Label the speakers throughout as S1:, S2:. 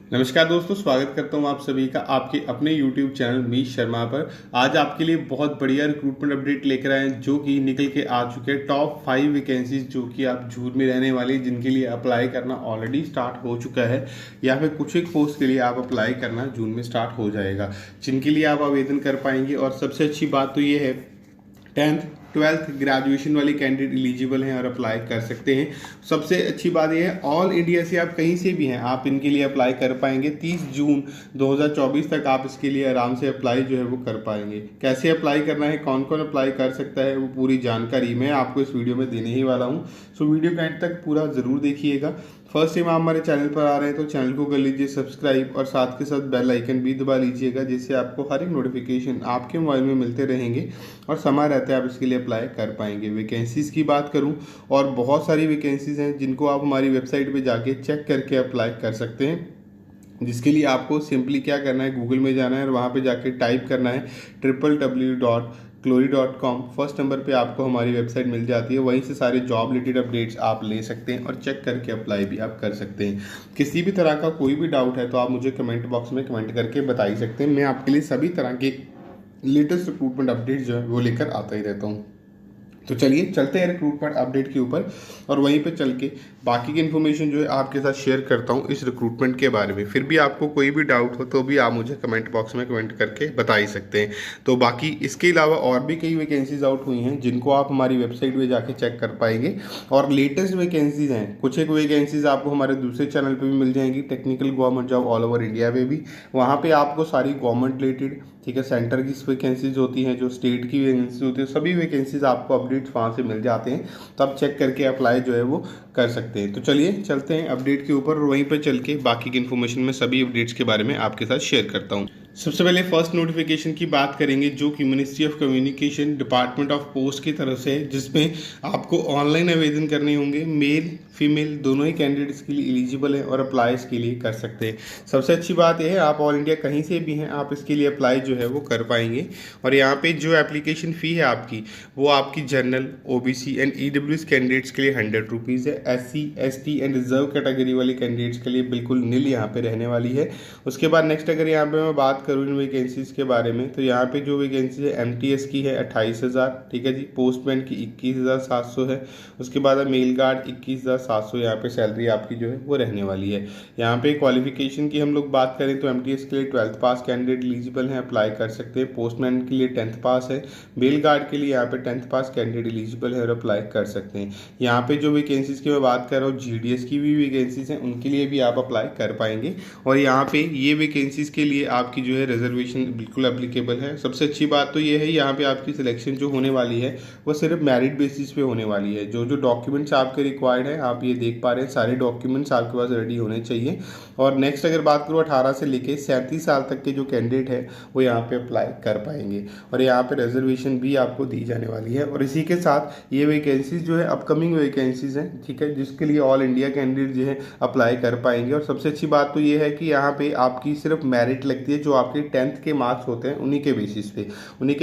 S1: नमस्कार दोस्तों, स्वागत करता हूं आप सभी का आपके अपने YouTube चैनल मीश शर्मा पर। आज आपके लिए बहुत बढ़िया रिक्रूटमेंट अपडेट लेकर आए हैं जो कि निकल के आ चुके हैं। टॉप 5 वैकेंसीज जो कि आप झूर में रहने वाली, जिनके लिए अप्लाई करना ऑलरेडी स्टार्ट हो चुका है या फिर कुछ एक पोस्ट के लिए आप अप्लाई करना जून में स्टार्ट हो जाएगा, जिनके लिए आप आवेदन कर पाएंगे। और सबसे अच्छी बात तो ये है 10th 12th ग्रेजुएशन वाले कैंडिडेट एलिजिबल हैं और अप्लाई कर सकते हैं। सबसे अच्छी बात यह है ऑल इंडिया से आप कहीं से भी हैं आप इनके लिए अप्लाई कर पाएंगे। 30 जून 2024 तक आप इसके लिए आराम से अप्लाई जो है वो कर पाएंगे। कैसे अप्लाई करना है, कौन कौन अप्लाई कर सकता है, वो पूरी जानकारी मैं आपको इस वीडियो में देने ही वाला हूँ। सो वीडियो के एंड तक पूरा ज़रूर देखिएगा। फर्स्ट टाइम आप हमारे चैनल पर आ रहे हैं तो चैनल को कर लीजिए सब्सक्राइब और साथ के साथ बेल आइकन भी दबा लीजिएगा, जिससे आपको हर एक नोटिफिकेशन आपके मोबाइल में मिलते रहेंगे और समय रहते आप इसके लिए अप्लाई कर पाएंगे। वैकेंसीज़ की बात करूं और बहुत सारी वैकेंसीज़ हैं जिनको आप हमारी वेबसाइट पे जाके चेक करके अप्लाई कर सकते हैं, जिसके लिए आपको सिंपली क्या करना है, गूगल में जाना है और वहाँ पे जाके टाइप करना है www.glory.com। फर्स्ट नंबर पे आपको हमारी वेबसाइट मिल जाती है, वहीं से सारे जॉब रिलेटेड अपडेट्स आप ले सकते हैं और चेक करके अप्लाई भी आप कर सकते हैं। किसी भी तरह का कोई भी डाउट है तो आप मुझे कमेंट बॉक्स में कमेंट करके बता ही सकते हैं। मैं आपके लिए सभी तरह के लेटेस्ट रिक्रूटमेंट अपडेट जो है वो लेकर आता ही रहता हूँ। तो चलिए चलते हैं रिक्रूटमेंट अपडेट के ऊपर और वहीं पे चल के बाकी की इन्फॉर्मेशन जो है आपके साथ शेयर करता हूँ इस रिक्रूटमेंट के बारे में। फिर भी आपको कोई भी डाउट हो तो भी आप मुझे कमेंट बॉक्स में कमेंट करके बता ही सकते हैं। तो बाकी इसके अलावा और भी कई वैकेंसीज आउट हुई हैं जिनको आप हमारी वेबसाइट पर जाके चेक कर पाएंगे। और लेटेस्ट वैकेंसीज हैं, कुछ एक वैकेंसीज आपको हमारे दूसरे चैनल पर भी मिल जाएंगी, technical government job all over India में भी। वहाँ पर आपको सारी गवर्नमेंट रिलेटेड, ठीक है, सेंटर की वैकेंसीज होती हैं, जो स्टेट की वैकेंसीज होती है, सभी वैकेंसीज आपको अपडेट्स वहाँ से मिल जाते हैं। तो आप चेक करके अप्लाई जो है वो कर सकते हैं। तो चलिए चलते हैं अपडेट के ऊपर और वहीं पर चल के बाकी की इन्फॉर्मेशन में सभी अपडेट्स के बारे में आपके साथ शेयर करता हूँ। सबसे पहले फर्स्ट नोटिफिकेशन की बात करेंगे जो कि ministry of communication department of post की तरफ से है, जिसमें आपको ऑनलाइन आवेदन करने होंगे। मेल फीमेल दोनों ही कैंडिडेट्स के लिए एलिजिबल हैं और अप्लाई इसके लिए कर सकते हैं। सबसे अच्छी बात यह है आप ऑल इंडिया कहीं से भी हैं आप इसके लिए अप्लाई जो है वो कर पाएंगे। और यहाँ पे जो एप्लीकेशन फ़ी है आपकी, वो आपकी general, OBC and EWS candidates के लिए 100 रुपीज़ है। SC ST and reserve category वाले कैंडिडेट्स के लिए बिल्कुल नील यहाँ पे रहने वाली है। उसके बाद नेक्स्ट अगर यहाँ पे मैं बात करूँ इन वैकेंसीज़ के बारे में, तो यहाँ पे जो वैकेंसी है एमटीएस की है 28,000, ठीक है जी। पोस्टमैन की 21,700 है। उसके बाद मेल गार्ड 21,700 यहाँ पे सैलरी आपकी जो है वो रहने वाली है। यहाँ पे क्वालिफिकेशन की हम लोग बात करें तो एमटीएस के लिए 12th पास कैंडिडेट एलिजिबल हैं, अप्लाई कर सकते हैं। पोस्टमैन के लिए 10th पास है। मेल गार्ड के लिए यहाँ पे 10th पास कैंडिडेट एलिजिबल है और अप्लाई कर सकते हैं। यहाँ पे जो वैकेंसीज़ की मैं बात कर रहा हूँ जीडीएस की भी वैकेंसीज़ हैं, उनके लिए भी आप अप्लाई कर पाएंगे। और यहाँ पे ये वैकेंसीज़ के लिए आपकी जो है रिजर्वेशन बिल्कुल एप्लीकेबल है। सबसे अच्छी बात तो ये है यहाँ पे आपकी सिलेक्शन जो होने वाली है वो सिर्फ मेरिट बेसिस पे होने वाली है। जो जो डॉक्यूमेंट्स आपके रिक्वायर्ड है आप ये देख पा रहे हैं, सारे डॉक्यूमेंट्स आपके पास रेडी होने चाहिए। और नेक्स्ट अगर बात करूँ 18 से लेके 37 साल तक के जो कैंडिडेट है वो यहाँ पे अप्लाई कर पाएंगे और यहाँ पे रिजर्वेशन भी आपको दी जाने वाली है। और इसी के साथ ये वैकेंसीज जो है अपकमिंग वैकेंसीज हैं, ठीक है, जिसके लिए ऑल इंडिया कैंडिडेट जो है अप्लाई कर पाएंगे। और सबसे अच्छी बात तो ये है कि यहाँ पे आपकी सिर्फ मेरिट लगती है, जो आपके 10th के मार्क्स होते हैं उन्हीं के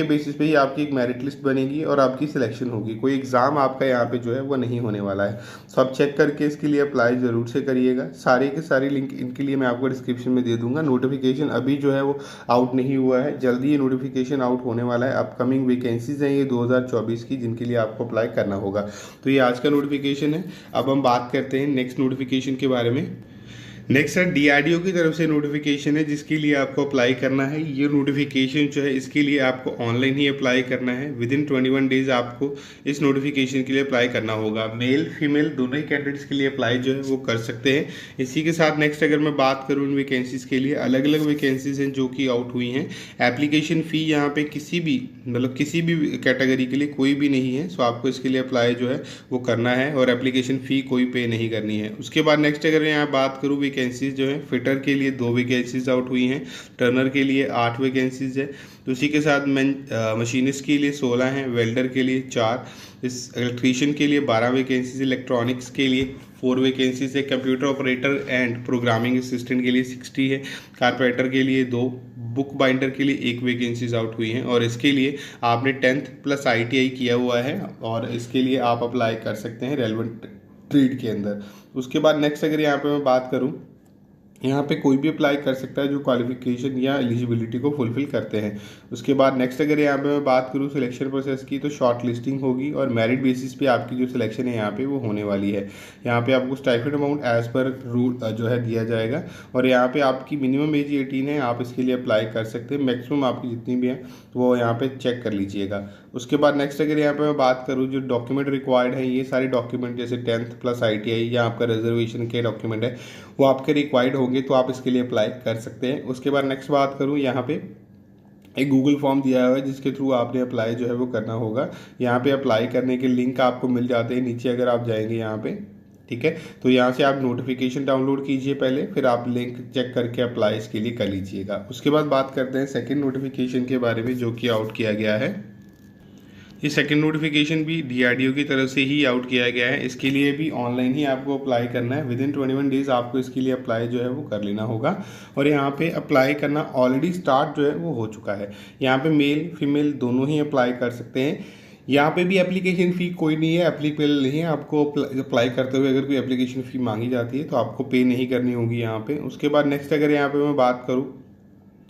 S1: बेसिस पे ही आपकी एक मेरिट लिस्ट बनेगी और आपकी सिलेक्शन होगी। कोई एग्ज़ाम आपका यहाँ पे जो है वो नहीं होने वाला है। तो आप चेक करके इसके लिए अप्लाई ज़रूर से करिएगा। सारे के सारे लिंक इनके लिए मैं आपको डिस्क्रिप्शन में दे दूंगा। नोटिफिकेशन अभी जो है वो आउट नहीं हुआ है, जल्दी ये नोटिफिकेशन आउट होने वाला है। अपकमिंग वैकेंसीज हैं ये 2024 की, जिनके लिए आपको अप्लाई करना होगा। तो ये आज का नोटिफिकेशन है। अब हम बात करते हैं नेक्स्ट नोटिफिकेशन के बारे में। नेक्स्ट है डीआरडीओ की तरफ से नोटिफिकेशन है जिसके लिए आपको अप्लाई करना है। ये नोटिफिकेशन जो है इसके लिए आपको ऑनलाइन ही अप्लाई करना है। विदिन 21 डेज आपको इस नोटिफिकेशन के लिए अप्लाई करना होगा। मेल फीमेल दोनों ही कैंडिडेट्स के लिए अप्लाई जो है वो कर सकते हैं। इसी के साथ नेक्स्ट अगर मैं बात करूँ इन वैकेंसीज़ के लिए, अलग अलग वैकेंसीज हैं जो कि आउट हुई हैं। एप्लीकेशन फ़ी यहाँ पे किसी भी कैटेगरी के लिए कोई भी नहीं है। सो आपको इसके लिए अप्लाई जो है वो करना है और एप्लीकेशन फ़ी कोई पे नहीं करनी है। उसके बाद नेक्स्ट अगर यहाँ बात करूँ वैकेंसीज जो है, फिटर के लिए 2 वैकेंसीज आउट हुई हैं, टर्नर के लिए 8 वैकेंसीज है। तो उसी के साथ मशीनिस्ट के लिए 16 हैं, वेल्डर के लिए 4, इस इलेक्ट्रीशियन के लिए 12 वैकेंसीज, इलेक्ट्रॉनिक्स के लिए 4 वैकेंसीज है, computer operator and programming assistant के लिए 60 है, कारपेंटर के लिए 2, बुक बाइंडर के लिए 1 वैकेंसीज आउट हुई हैं। और इसके लिए आपने 10th प्लस ITI किया हुआ है और इसके लिए आप अप्लाई कर सकते हैं रेलेवेंट ट्रेड के अंदर। उसके बाद नेक्स्ट अगर यहाँ पे मैं बात करूँ यहाँ पे कोई भी अप्लाई कर सकता है जो क्वालिफिकेशन या एलिजिबिलिटी को फुलफिल करते हैं। उसके बाद नेक्स्ट अगर यहाँ पे मैं बात करूँ सिलेक्शन प्रोसेस की, तो शॉर्ट लिस्टिंग होगी और मेरिट बेसिस पे आपकी जो सिलेक्शन है यहाँ पे वो होने वाली है। यहाँ पे आपको stipend amount as per rule जो है दिया जाएगा और यहाँ पे आपकी मिनिमम एज 18 है, आप इसके लिए अप्लाई कर सकते हैं। मैक्सिमम आपकी जितनी भी है वो यहाँ पे चेक कर लीजिएगा। उसके बाद नेक्स्ट अगर यहाँ पे मैं बात करूँ जो डॉक्यूमेंट रिक्वायर्ड है, ये सारे डॉक्यूमेंट जैसे 10th प्लस ITI या आपका रिजर्वेशन के डॉक्यूमेंट है वो आपके रिक्वायर्ड होंगे, तो आप इसके लिए अप्लाई कर सकते हैं। उसके बाद नेक्स्ट बात करूँ, यहाँ पे एक गूगल फॉर्म दिया हुआ है जिसके थ्रू आपने अप्लाई जो है वो करना होगा। यहाँ पे अप्लाई करने के लिंक आपको मिल जाते हैं नीचे अगर आप जाएंगे यहाँ पे, ठीक है। तो यहाँ से आप नोटिफिकेशन डाउनलोड कीजिए पहले, फिर आप लिंक चेक करके अप्लाई इसके लिए कर लीजिएगा। उसके बाद बात करते हैं सेकेंड नोटिफिकेशन के बारे में जो कि आउट किया गया है। ये सेकंड नोटिफिकेशन भी DRDO की तरफ से ही आउट किया गया है। इसके लिए भी ऑनलाइन ही आपको अप्लाई करना है। विदिन 21 डेज आपको इसके लिए अप्लाई जो है वो कर लेना होगा और यहाँ पे अप्लाई करना ऑलरेडी स्टार्ट जो है वो हो चुका है। यहाँ पे मेल फीमेल दोनों ही अप्लाई कर सकते हैं। यहाँ पे भी एप्लीकेशन फ़ी कोई नहीं है, एप्लीकेबल नहीं है। आपको अप्लाई करते हुए अगर कोई एप्लीकेशन फ़ी मांगी जाती है तो आपको पे नहीं करनी होगी यहाँ पे। उसके बाद नेक्स्ट अगर यहाँ पे मैं बात करूँ,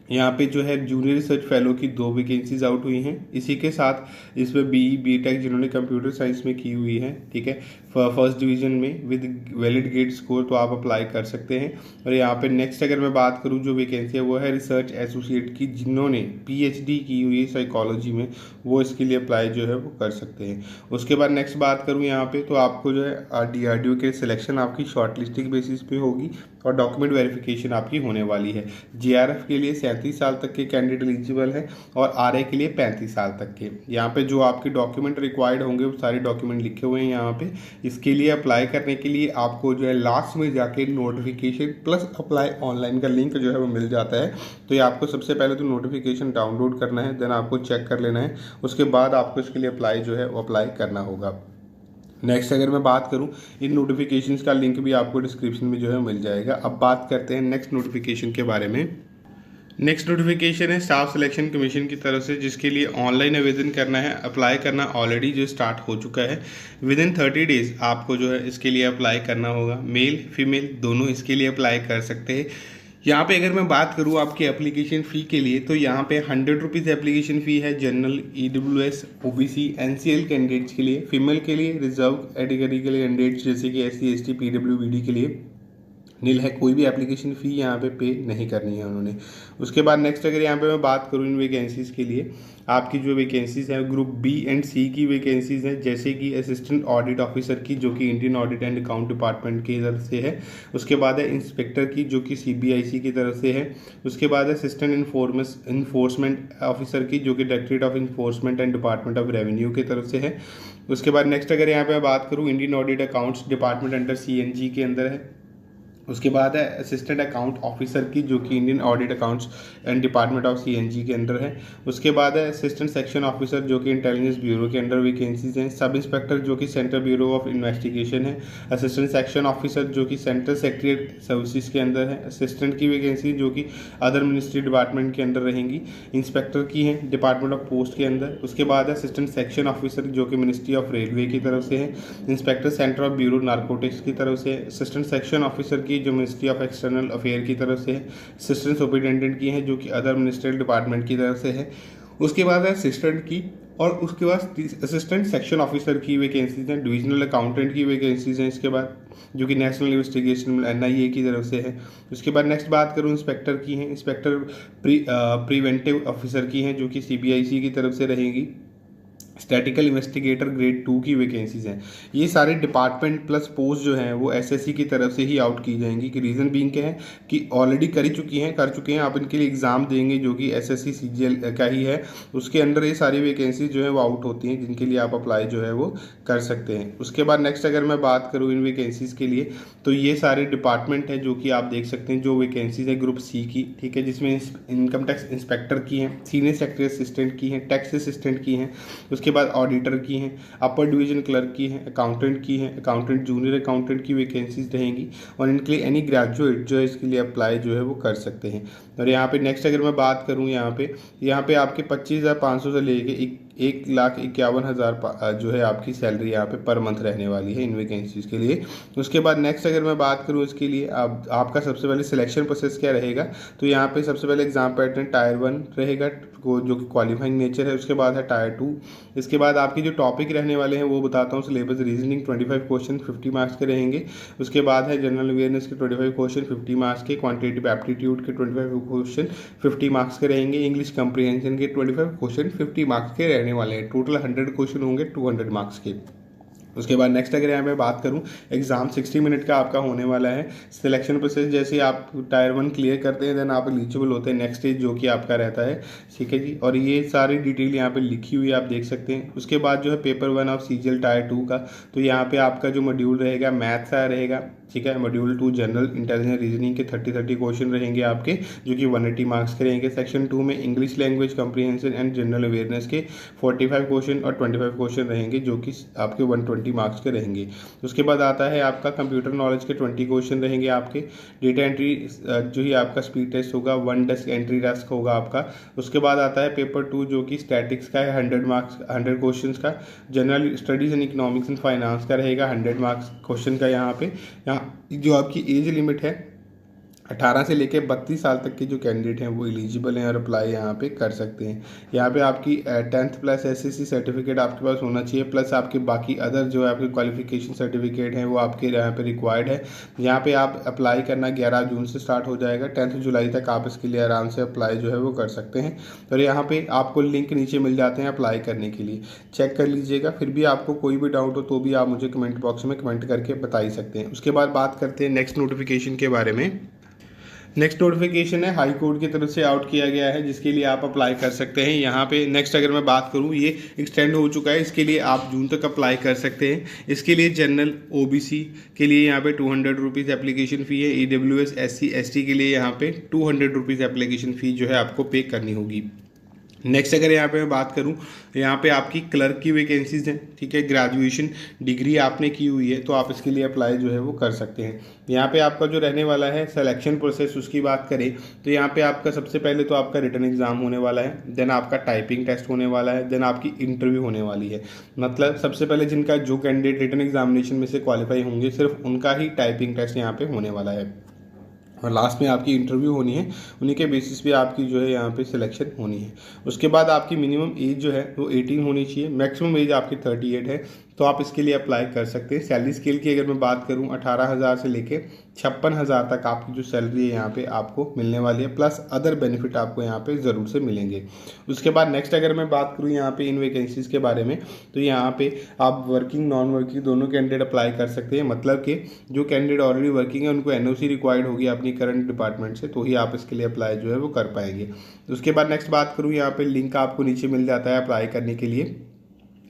S1: यहाँ पे जो है जूनियर रिसर्च फेलो की 2 वैकेंसीज आउट हुई हैं। इसी के साथ इसमें BE BTech जिन्होंने कंप्यूटर साइंस में की हुई है, ठीक है, फर्स्ट डिवीजन में विद वैलिड ग्रेड स्कोर, तो आप अप्लाई कर सकते हैं। और यहाँ पे नेक्स्ट अगर मैं बात करूँ जो वैकेंसी है वो है रिसर्च एसोसिएट की, जिन्होंने PhD की हुई है साइकोलॉजी में, वो इसके लिए अप्लाई जो है वो कर सकते हैं। उसके बाद नेक्स्ट बात करूँ यहाँ पे, तो आपको जो है DRDO के सिलेक्शन आपकी शॉर्ट लिस्टिंग बेसिस पे होगी और डॉक्यूमेंट वेरिफिकेशन आपकी होने वाली है। JRF के लिए 37 साल तक के कैंडिडेट एलिजिबल है और RA के लिए 35 साल तक के। यहाँ पे जो आपके डॉक्यूमेंट रिक्वायर्ड होंगे वो सारे डॉक्यूमेंट लिखे हुए हैं यहाँ पे। इसके लिए अप्लाई करने के लिए आपको जो है लास्ट में जाके नोटिफिकेशन प्लस अप्लाई ऑनलाइन का लिंक जो है वो मिल जाता है। तो ये आपको सबसे पहले तो नोटिफिकेशन डाउनलोड करना है, देन आपको चेक कर लेना है। उसके बाद आपको इसके लिए अप्लाई जो है वो अप्लाई करना होगा। नेक्स्ट अगर मैं बात करूं, इन नोटिफिकेशंस का लिंक भी आपको डिस्क्रिप्शन में जो है मिल जाएगा। अब बात करते हैं नेक्स्ट नोटिफिकेशन के बारे में। नेक्स्ट नोटिफिकेशन है स्टाफ सिलेक्शन कमीशन की तरफ से, जिसके लिए ऑनलाइन आवेदन करना है। अप्लाई करना ऑलरेडी जो स्टार्ट हो चुका है। विदिन 30 डेज आपको जो है इसके लिए अप्लाई करना होगा। मेल फीमेल दोनों इसके लिए अप्लाई कर सकते हैं। यहाँ पे अगर मैं बात करूँ आपकी एप्लीकेशन फ़ी के लिए, तो यहाँ पे 100 रुपीज़ एप्लीकेशन फ़ी है general, EWS, OBC, NCL candidates के लिए। फीमेल के लिए रिजर्व कैटेगरी के लिए कैंडिडेट्स जैसे कि SC ST PWBD के लिए नील है। कोई भी एप्लीकेशन फ़ी यहाँ पे नहीं करनी है उन्होंने। उसके बाद नेक्स्ट अगर यहाँ पे मैं बात करूँ इन वैकेंसीज़ के लिए, आपकी जो वैकेंसीज़ हैं ग्रुप B एंड C की वैकेंसीज़ हैं, जैसे कि असिस्टेंट ऑडिट ऑफिसर की जो कि Indian audit and account department की तरफ से है। उसके बाद है इंस्पेक्टर की जो कि CBIC की तरफ से है। उसके बाद है असिस्टेंट इन्फोर्समेंट ऑफिसर की जो कि directorate of enforcement and department of revenue की तरफ से है। उसके बाद नेक्स्ट अगर यहाँ पे मैं बात करूँ Indian audit accounts department under CNG के अंदर है। उसके बाद है असिस्टेंट अकाउंट ऑफिसर की जो कि Indian audit accounts and department of CNG के अंदर है। उसके बाद है असिस्टेंट सेक्शन ऑफिसर जो कि इंटेलिजेंस ब्यूरो के अंडर वैकेंसीज हैं। सब इंस्पेक्टर जो कि सेंट्रल ब्यूरो ऑफ इन्वेस्टिगेशन है। असिस्टेंट सेक्शन ऑफिसर जो कि सेंट्रल सेक्रेटरीट सर्विसेज के अंदर है। असिस्टेंट की वैकेंसी जो कि अदर मिनिस्ट्री डिपार्टमेंट के अंदर रहेंगी। इंस्पेक्टर की है डिपार्टमेंट ऑफ पोस्ट के अंदर। उसके बाद है असिस्टेंट सेक्शन ऑफिसर जो कि मिनिस्ट्री ऑफ रेलवे की तरफ से है। Inspector centre of bureau narcotics की तरफ से। असिस्टेंट सेक्शन ऑफिसर की जो मिनिस्ट्री ऑफ एक्सटर्नल अफेयर की तरफ से है। असिस्टेंट सुपरिटेंडेंट की है जो कि अदर मिनिस्ट्रियल डिपार्टमेंट की तरफ से है। उसके बाद है असिस्टेंट की, और उसके बाद असिस्टेंट सेक्शन ऑफिसर की वैकेंसीज हैं। डिविजनल अकाउंटेंट की वैकेंसीज हैं इसके बाद, जो कि नेशनल इन्वेस्टिगेशन NIA की तरफ से है। उसके बाद नेक्स्ट बात करूँ इंस्पेक्टर की हैं। इंस्पेक्टर प्रिवेंटिव ऑफिसर की हैं जो कि CBIC की तरफ से रहेगी। स्टैटिकल इन्वेस्टिगेटर ग्रेड 2 की वैकेंसीज हैं। ये सारे डिपार्टमेंट प्लस पोस्ट जो हैं वो SSC की तरफ से ही आउट की जाएंगी। कि रीज़न बीइंग क्या है कि ऑलरेडी कर चुके हैं आप इनके लिए एग्ज़ाम देंगे जो कि SSC CGL का ही है। उसके अंदर ये सारी वैकेंसीज जो है वो आउट होती हैं, जिनके लिए आप अप्लाई जो है वो कर सकते हैं। उसके बाद नेक्स्ट अगर मैं बात करूँ इन वैकेंसीज़ के लिए, तो ये सारे डिपार्टमेंट हैं जो कि आप देख सकते हैं जो वैकेंसीज है ग्रुप C की, ठीक है, जिसमें इनकम टैक्स इंस्पेक्टर की हैं, सीनियर सेक्रेटरी असिस्टेंट की हैं, टैक्स असिस्टेंट की हैं। उसके बाद ऑडिटर की हैं, अपर डिवीजन क्लर्क की हैं, अकाउंटेंट की हैं, अकाउंटेंट जूनियर अकाउंटेंट की वैकेंसीज रहेंगी। और इनके लिए एनी ग्रेजुएट जो है इसके लिए अप्लाई जो है वो कर सकते हैं। और यहाँ पे नेक्स्ट अगर मैं बात करूँ यहाँ पे आपके 25,500 से लेके 1,51,000 जो है आपकी सैलरी यहाँ पे पर मंथ रहने वाली है इन वैकेंसीज़ के लिए। उसके बाद नेक्स्ट अगर मैं बात करूँ इसके लिए आपका सबसे पहले सिलेक्शन प्रोसेस क्या रहेगा, तो यहाँ पे सबसे पहले एग्जाम पैटर्न टायर 1 रहेगा जो कि क्वालिफाइंग नेचर है। उसके बाद है टायर 2। इसके बाद आपके जो टॉपिक रहने वाले हैं वो बताता हूँ। सिलेबस रीजनिंग 25 क्वेश्चन 50 मार्क्स के रहेंगे। उसके बाद है जनरल अवेयरनेस के 25 क्वेश्चन 50 मार्क्स के। क्वांटिटेटिव एप्टीट्यूड के 25 क्वेश्चन 50 मार्क्स के रहेंगे। इंग्लिश कंप्रीहेंशन के 25 क्वेश्चन 50 मार्क्स के रहने वाले हैं। टोटल 100 क्वेश्चन होंगे 200 मार्क्स के। उसके बाद नेक्स्ट अगर यहाँ पे बात करूँ, एग्जाम 60 मिनट का आपका होने वाला है। सिलेक्शन प्रोसेस जैसे आप टायर 1 क्लियर करते हैं देन आप एलिजिबल होते हैं नेक्स्ट स्टेज जो कि आपका रहता है, ठीक है जी। और ये सारी डिटेल यहाँ पे लिखी हुई आप देख सकते हैं। उसके बाद जो है पेपर 1 ऑफ सीजीएल टायर 2 का, तो यहाँ पे आपका जो मॉड्यूल रहेगा मैथ्स का रहेगा, ठीक है। मॉड्यूल 2 जनरल इंटेलिजेंस रीजनिंग के 30 क्वेश्चन रहेंगे आपके जो कि 180 मार्क्स के रहेंगे। सेक्शन 2 में English language comprehension and general awareness के 45 क्वेश्चन और 25 क्वेश्चन रहेंगे जो कि आपके 120 मार्क्स के रहेंगे। उसके बाद आता है आपका कंप्यूटर नॉलेज के 20 क्वेश्चन रहेंगे आपके। डेटा एंट्री जो ही आपका स्पीड टेस्ट होगा, 1 डेस्क एंट्री टास्क होगा आपका। उसके बाद आता है पेपर 2 जो कि स्टैटिक्स का है 100 मार्क्स 100 क्वेश्चन का। General studies and economics and finance का रहेगा 100 मार्क्स क्वेश्चन का। यहाँ जो आपकी एज लिमिट है 18 से लेकर 32 साल तक के जो कैंडिडेट हैं वो एलिजिबल हैं और अप्लाई यहाँ पे कर सकते हैं। यहाँ पे आपकी 10th प्लस एसएससी सर्टिफिकेट आपके पास होना चाहिए, प्लस आपके बाकी अदर जो है आपके क्वालिफिकेशन सर्टिफिकेट हैं वो आपके यहाँ पे रिक्वायर्ड है। यहाँ पे आप अप्लाई करना 11 जून से स्टार्ट हो जाएगा। 10 जुलाई तक आप इसके लिए आराम से अप्लाई जो है वो कर सकते हैं। और यहाँ पे आपको लिंक नीचे मिल जाते हैं अप्लाई करने के लिए, चेक कर लीजिएगा। फिर भी आपको कोई भी डाउट हो तो भी आप मुझे कमेंट बॉक्स में कमेंट करके बता ही सकते हैं। उसके बाद बात करते हैं नेक्स्ट नोटिफिकेशन के बारे में। नेक्स्ट नोटिफिकेशन है हाई कोर्ट की तरफ से आउट किया गया है जिसके लिए आप अप्लाई कर सकते हैं। यहाँ पे नेक्स्ट अगर मैं बात करूँ ये एक्सटेंड हो चुका है, इसके लिए आप जून तक अप्लाई कर सकते हैं। इसके लिए जनरल ओबीसी के लिए यहाँ पे 200 रुपीज़ एप्लीकेशन फ़ी है। ईडब्ल्यूएस SC ST के लिए यहाँ पे 200 रुपीज़ एप्लीकेशन फ़ी जो है आपको पे करनी होगी। नेक्स्ट अगर यहाँ पे मैं बात करूँ, यहाँ पे आपकी क्लर्क की वैकेंसीज हैं, ठीक है। ग्रेजुएशन डिग्री आपने की हुई है तो आप इसके लिए अप्लाई जो है वो कर सकते हैं। यहाँ पे आपका जो रहने वाला है सिलेक्शन प्रोसेस उसकी बात करें तो यहाँ पे आपका सबसे पहले तो आपका रिटन एग्जाम होने वाला है, देन आपका टाइपिंग टेस्ट होने वाला है, देन आपकी इंटरव्यू होने वाली है। मतलब सबसे पहले जिनका जो कैंडिडेट रिटन एग्जामिनेशन में से क्वालिफाई होंगे सिर्फ उनका ही टाइपिंग टेस्ट यहाँ पे होने वाला है और लास्ट में आपकी इंटरव्यू होनी है। उन्हीं के बेसिस पे आपकी जो है यहाँ पे सिलेक्शन होनी है। उसके बाद आपकी मिनिमम एज जो है वो 18 होनी चाहिए, मैक्सिमम एज आपकी 38 है तो आप इसके लिए अप्लाई कर सकते हैं। सैलरी स्केल की अगर मैं बात करूँ 18,000 से लेके 56,000 तक आपकी जो सैलरी है यहाँ पे आपको मिलने वाली है, प्लस अदर बेनिफिट आपको यहाँ पे ज़रूर से मिलेंगे। उसके बाद नेक्स्ट अगर मैं बात करूँ यहाँ पे इन वैकेंसीज़ के बारे में तो यहाँ पे आप वर्किंग नॉन वर्किंग दोनों कैंडिडेट अप्लाई कर सकते हैं। मतलब कि जो कैंडिडेट ऑलरेडी वर्किंग है उनको NOC रिक्वायर्ड होगी अपनी करंट डिपार्टमेंट से, तो ही आप इसके लिए अप्लाई जो है वो कर पाएंगे। उसके बाद नेक्स्ट बात करूँ यहाँ पे लिंक आपको नीचे मिल जाता है अप्लाई करने के लिए।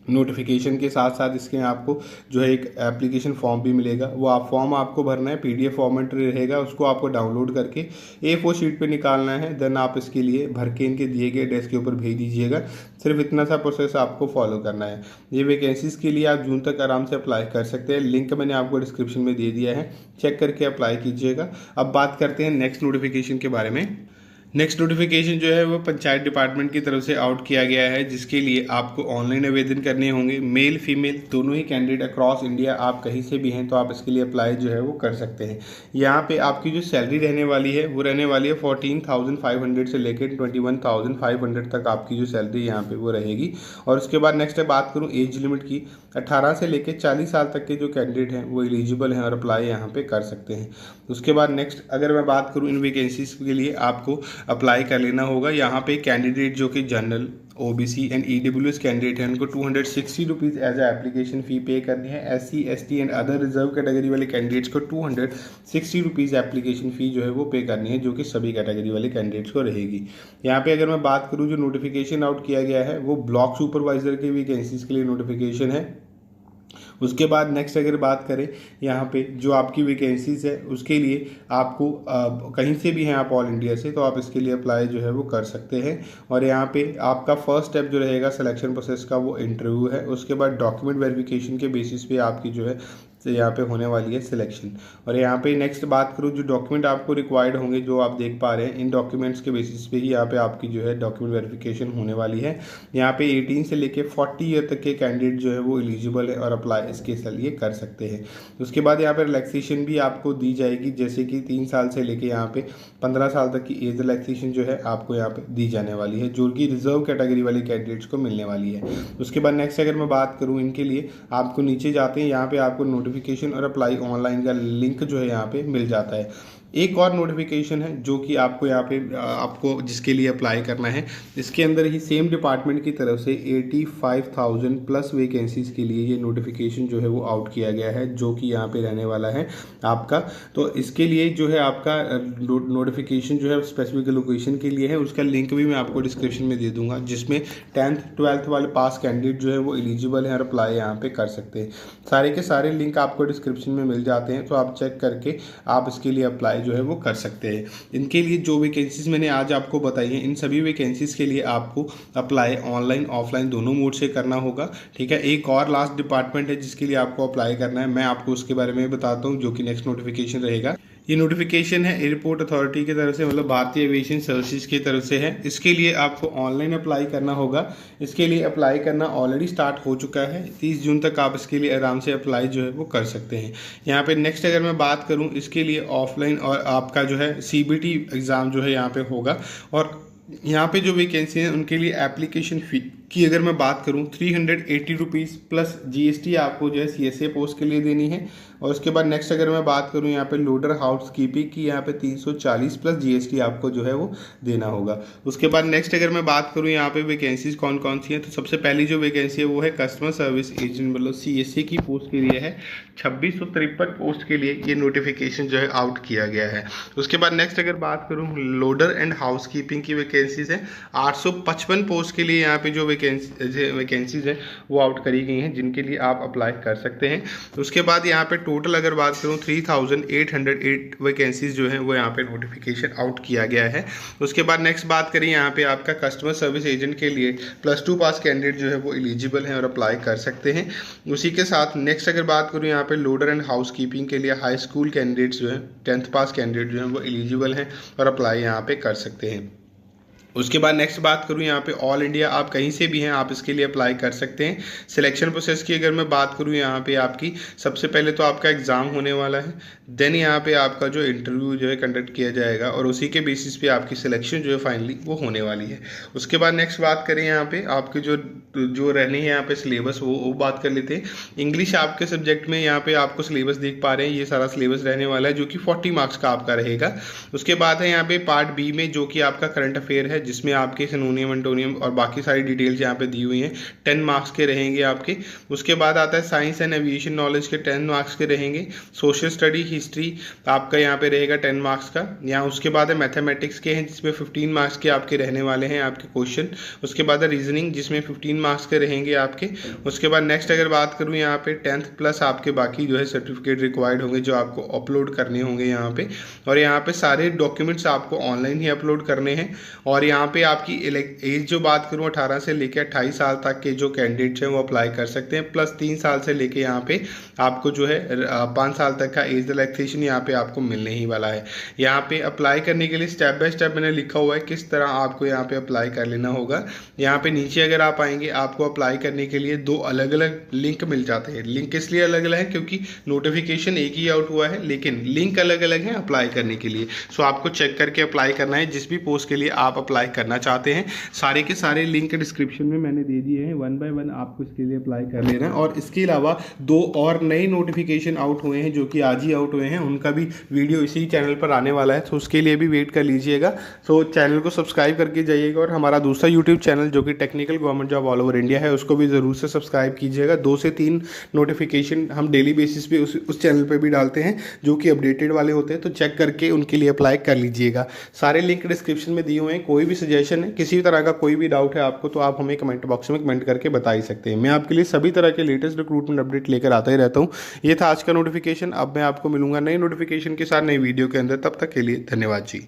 S1: नोटिफिकेशन के साथ साथ इसके आपको जो है एक एप्लीकेशन फॉर्म भी मिलेगा, वो आप फॉर्म आपको भरना है, PDF फॉर्मेट रहेगा, उसको आपको डाउनलोड करके A4 शीट पे निकालना है। देन आप इसके लिए भर के इनके दिए गए डेस्क के ऊपर भेज दीजिएगा। सिर्फ इतना सा प्रोसेस आपको फॉलो करना है। ये वैकेंसीज़ के लिए आप जून तक आराम से अप्लाई कर सकते हैं। लिंक मैंने आपको डिस्क्रिप्शन में दे दिया है, चेक करके अप्लाई कीजिएगा। अब बात करते हैं नेक्स्ट नोटिफिकेशन के बारे में। नेक्स्ट नोटिफिकेशन जो है वो पंचायत डिपार्टमेंट की तरफ से आउट किया गया है जिसके लिए आपको ऑनलाइन आवेदन करने होंगे। मेल फीमेल दोनों ही कैंडिडेट अक्रॉस इंडिया आप कहीं से भी हैं तो आप इसके लिए अप्लाई जो है वो कर सकते हैं। यहाँ पे आपकी जो सैलरी रहने वाली है वो रहने वाली है 14,500 से लेकर 21,500 तक आपकी जो सैलरी यहाँ पे वो रहेगी। और उसके बाद नेक्स्ट बात करूँ एज लिमिट की, 18 से लेकर 40 साल तक के जो कैंडिडेट हैं वो एलिजिबल हैं और अप्लाई यहाँ पे कर सकते हैं। उसके बाद नेक्स्ट अगर मैं बात करूँ इन वैकेंसीज के लिए आपको अप्लाई कर लेना होगा। यहाँ पे कैंडिडेट जो कि general OBC and EWS candidate हैं उनको 260 rupees as a application fee pay करनी है। SC ST and other reserve category वाले कैंडिडेट्स को 260 रुपीज़ एप्लीकेशन फ़ी जो है वो पे करनी है, जो कि सभी कैटेगरी वाले कैंडिडेट्स को रहेगी। यहाँ पे अगर मैं बात करूँ जो नोटिफिकेशन आउट किया गया है वो ब्लॉक सुपरवाइजर की वैकेंसीज़ के लिए नोटिफिकेशन है। उसके बाद नेक्स्ट अगर बात करें यहाँ पे जो आपकी वैकेंसीज़ है उसके लिए आपको कहीं से भी हैं आप ऑल इंडिया से तो आप इसके लिए अप्लाई जो है वो कर सकते हैं। और यहाँ पे आपका फर्स्ट स्टेप जो रहेगा सिलेक्शन प्रोसेस का वो इंटरव्यू है। उसके बाद डॉक्यूमेंट वेरिफिकेशन के बेसिस पे आपकी जो है यहाँ पे होने वाली है सिलेक्शन। और यहाँ पे नेक्स्ट बात करूँ, जो डॉक्यूमेंट आपको रिक्वायर्ड होंगे जो आप देख पा रहे हैं, इन डॉक्यूमेंट्स के बेसिस पे ही यहाँ पे आपकी जो है डॉक्यूमेंट वेरिफिकेशन होने वाली है। यहाँ पे 18 से लेके 40 ईयर तक के कैंडिडेट जो है वो एलिजिबल है और अप्लाई इसके लिए कर सकते हैं। उसके बाद यहाँ पे रिलैक्सेशन भी आपको दी जाएगी, जैसे कि 3 साल से लेके यहाँ पे 15 साल तक की एज रिलैक्सेशन जो है आपको यहाँ पे दी जाने वाली है, जो कि रिजर्व कैटेगरी वाले कैंडिडेट्स को मिलने वाली है। उसके बाद नेक्स्ट अगर मैं बात करूँ इनके लिए, आपको नीचे जाते हैं, यहाँ पे आपको नोटिफिकेशन और अप्लाई ऑनलाइन का लिंक जो है यहाँ पे मिल जाता है। एक और नोटिफिकेशन है जो कि आपको यहाँ पे आपको जिसके लिए अप्लाई करना है, इसके अंदर ही सेम डिपार्टमेंट की तरफ से 85,000 प्लस वैकेंसीज के लिए ये नोटिफिकेशन जो है वो आउट किया गया है, जो कि यहाँ पे रहने वाला है आपका। तो इसके लिए जो है आपका नोटिफिकेशन जो है स्पेसिफिक लोकेशन के लिए है, उसका लिंक भी मैं आपको डिस्क्रिप्शन में दे दूंगा, जिसमें 10th 12th वाले पास कैंडिडेट जो है वो एलिजिबल है और अप्लाई यहाँ पे कर सकते हैं। सारे के सारे लिंक आपको डिस्क्रिप्शन में मिल जाते हैं, तो आप चेक करके आप इसके लिए अप्लाई जो है वो कर सकते हैं। इनके लिए जो वैकेंसीज मैंने आज आपको बताई हैं, इन सभी वैकेंसीज के लिए आपको अप्लाई ऑनलाइन ऑफलाइन दोनों मोड से करना होगा, ठीक है। एक और लास्ट डिपार्टमेंट है जिसके लिए आपको अप्लाई करना है, मैं आपको उसके बारे में बताता हूँ, जो कि नेक्स्ट नोटिफिकेशन रहेगा। ये नोटिफिकेशन है एयरपोर्ट अथॉरिटी की तरफ से, मतलब भारतीय एविएशन सर्विसेज की तरफ से है। इसके लिए आपको ऑनलाइन अप्लाई करना होगा। इसके लिए अप्लाई करना ऑलरेडी स्टार्ट हो चुका है, 30 जून तक आप इसके लिए आराम से अप्लाई जो है वो कर सकते हैं। यहाँ पे नेक्स्ट अगर मैं बात करूँ, इसके लिए ऑफलाइन और आपका जो है CBT एग्ज़ाम जो है यहाँ पे होगा। और यहाँ पे जो वैकेंसी है उनके लिए एप्लीकेशन फ़ी की अगर मैं बात करूँ 380 रुपीज़ प्लस GST आपको जो है CSA पोस्ट के लिए देनी है। और उसके बाद नेक्स्ट अगर मैं बात करूँ यहाँ पे लोडर हाउस कीपिंग की, यहाँ पे 340 प्लस GST आपको जो है वो देना होगा। उसके बाद नेक्स्ट अगर मैं बात करूँ यहाँ पे वैकेंसीज कौन कौन सी हैं, तो सबसे पहली जो वैकेंसी है वो है कस्टमर सर्विस एजेंट, मतलब CSA की पोस्ट के लिए है। 2653 पोस्ट के लिए ये नोटिफिकेशन जो है आउट किया गया है। उसके बाद नेक्स्ट अगर बात करूँ लोडर एंड हाउस कीपिंग की वैकेंसीज है, 855 पोस्ट के लिए यहाँ पे जो वैकेंसीज है वो आउट करी गई हैं, जिनके लिए आप अप्लाई कर सकते हैं। उसके बाद यहाँ पे टोटल अगर बात करूँ 3808 वैकेंसीज जो है वो यहाँ पे नोटिफिकेशन आउट किया गया है। उसके बाद नेक्स्ट बात करें यहाँ पे आपका कस्टमर सर्विस एजेंट के लिए +2 पास कैंडिडेट जो है वो एलिजिबल हैं और अप्लाई कर सकते हैं। उसी के साथ नेक्स्ट अगर बात करूँ यहाँ पे लोडर एंड हाउस कीपिंग के लिए हाई स्कूल कैंडिडेट्स जो है 10th पास कैंडिडेट जो है वो एलिजिबल हैं और अप्लाई यहाँ पे कर सकते हैं। उसके बाद नेक्स्ट बात करूँ यहाँ पे ऑल इंडिया आप कहीं से भी हैं आप इसके लिए अप्लाई कर सकते हैं। सिलेक्शन प्रोसेस की अगर मैं बात करूँ यहाँ पे आपकी सबसे पहले तो आपका एग्ज़ाम होने वाला है, देन यहाँ पे आपका जो इंटरव्यू जो है कंडक्ट किया जाएगा और उसी के बेसिस पे आपकी सिलेक्शन जो है फाइनली वो होने वाली है। उसके बाद नेक्स्ट बात करें यहाँ पे आपके जो रहनी है यहाँ पे सिलेबस वो बात कर लेते हैं। इंग्लिश आपके सब्जेक्ट में यहाँ पे आपको सिलेबस देख पा रहे हैं, ये सारा सिलेबस रहने वाला है जो कि 40 मार्क्स का आपका रहेगा। उसके बाद है यहाँ पे पार्ट बी में जो कि आपका करंट अफेयर है, जिसमें आपके सिनोनियम एंटोनियम और बाकी सारी डिटेल्स यहाँ पे दी हुई हैं, 10 मार्क्स के रहेंगे आपके। उसके बाद आता है साइंस एंड एविएशन नॉलेज के 10 मार्क्स के रहेंगे। सोशल स्टडी हिस्ट्री आपका यहाँ पे रहेगा 10 मार्क्स का। यहाँ उसके बाद है मैथमेटिक्स के हैं जिसमें 15 मार्क्स के आपके रहने वाले हैं आपके क्वेश्चन। उसके बाद है रीजनिंग जिसमें 15 मार्क्स के रहेंगे आपके। उसके बाद नेक्स्ट अगर बात करूँ यहाँ पे 10th प्लस आपके बाकी जो है सर्टिफिकेट रिक्वायर्ड होंगे जो आपको अपलोड करने होंगे यहाँ पे। और यहाँ पे सारे डॉक्यूमेंट्स आपको ऑनलाइन ही अपलोड करने हैं। और यहाँ पे आपकी एज जो बात करूँ 18 से लेकर 28 साल तक के जो कैंडिडेट्स हैं वो अप्लाई कर सकते हैं, प्लस 3 साल से लेके यहाँ पे आपको जो है 5 साल तक का एज रिलैक्सेशन यहाँ पे आपको मिलने ही वाला है। यहाँ पे अप्लाई करने के लिए स्टेप बाय स्टेप मैंने लिखा हुआ है किस तरह आपको यहाँ पे अप्लाई कर लेना होगा। यहाँ पे नीचे अगर आप आएंगे आपको अप्लाई करने के लिए 2 अलग अलग लिंक मिल जाते हैं। लिंक इसलिए अलग अलग है क्योंकि नोटिफिकेशन एक ही आउट हुआ है लेकिन लिंक अलग अलग है अप्लाई करने के लिए। सो आपको चेक करके अप्लाई करना है जिस भी पोस्ट के लिए आप अप्लाई करना चाहते हैं। सारे के सारे लिंक डिस्क्रिप्शन में मैंने दे दिए हैं, 1 बाय 1 आपको इसके लिए अप्लाई कर लेना है। और इसके अलावा 2 और नए नोटिफिकेशन आउट हुए हैं जो कि आज ही आउट हुए हैं, उनका भी वीडियो इसी चैनल पर आने वाला है, तो उसके लिए भी वेट कर लीजिएगा। तो चैनल को सब्सक्राइब करके जाइएगा और हमारा दूसरा यूट्यूब चैनल जो कि technical government job all over India है उसको भी ज़रूर से सब्सक्राइब कीजिएगा। 2 से 3 नोटिफिकेशन हम डेली बेसिस पे उस चैनल पर भी डालते हैं जो कि अपडेटेड वाले होते हैं, तो चेक करके उनके लिए अप्लाई कर लीजिएगा। सारे लिंक डिस्क्रिप्शन में दिए हुए हैं। कोई भी सजेशन है, किसी भी तरह का कोई भी डाउट है आपको, तो आप हमें कमेंट बॉक्स में कमेंट करके बता ही सकते हैं। मैं आपके लिए सभी तरह के लेटेस्ट रिक्रूटमेंट अपडेट लेकर आता ही रहता हूँ। ये था आज का नोटिफिकेशन। अब मैं आपको मिलूंगा नई नोटिफिकेशन के साथ नई वीडियो के अंदर। तब तक के लिए धन्यवाद जी।